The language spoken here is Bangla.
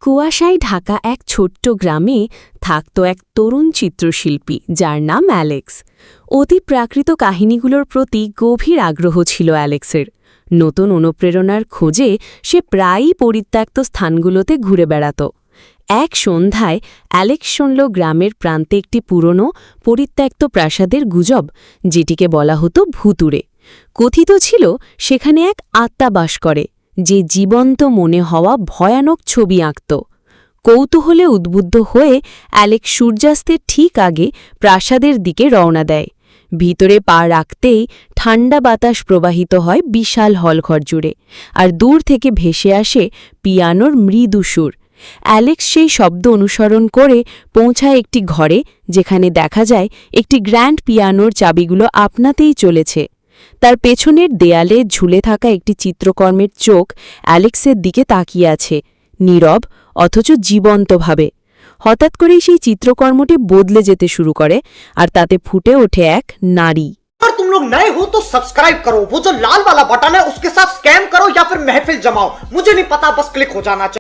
কুয়াশায় ঢাকা এক ছোট্ট গ্রামে থাকত এক তরুণ চিত্রশিল্পী যার নাম অ্যালেক্স। অতি প্রাকৃত কাহিনীগুলোর প্রতি গভীর আগ্রহ ছিল অ্যালেক্সের। নতুন অনুপ্রেরণার খোঁজে সে প্রায়ই পরিত্যক্ত স্থানগুলোতে ঘুরে বেড়াত। এক সন্ধ্যায় অ্যালেক্স শুনল গ্রামের প্রান্তে একটি পুরনো পরিত্যক্ত প্রাসাদের গুজব, যেটিকে বলা হতো ভুতুড়ে। কথিত ছিল সেখানে এক আত্মা বাস করে, যে জীবন্ত মনে হওয়া ভয়ানক ছবি আঁকত। কৌতূহলে উদ্বুদ্ধ হয়ে অ্যালেক্স সূর্যাস্তের ঠিক আগে প্রাসাদের দিকে রওনা দেয়। ভিতরে পা রাখতেই ঠান্ডা বাতাস প্রবাহিত হয় বিশাল হলঘর জুড়ে, আর দূর থেকে ভেসে আসে পিয়ানোর মৃদু সুর। অ্যালেক্স সেই শব্দ অনুসরণ করে পৌঁছায় একটি ঘরে, যেখানে দেখা যায় একটি গ্র্যান্ড পিয়ানোর চাবিগুলো আপনাতেই চলেছে। তার পেছনের দেয়ালে ঝুলে থাকা একটি চিত্রকর্মের চোখ অ্যালেক্সের দিকে তাকিয়ে আছে, নীরব অথচ জীবন্তভাবে। হঠাৎ করেই সেই চিত্রকর্মটি বদলে যেতে শুরু করে, আর তাতে ফুটে ওঠে এক নারী। अगर तुम लोग नए हो तो सब्सक्राइब करो, वो जो लाल वाला बटन है उसके साथ स्कैम करो या फिर महफिल जमाओ, मुझे नहीं पता, बस क्लिक हो जाना चाहिए।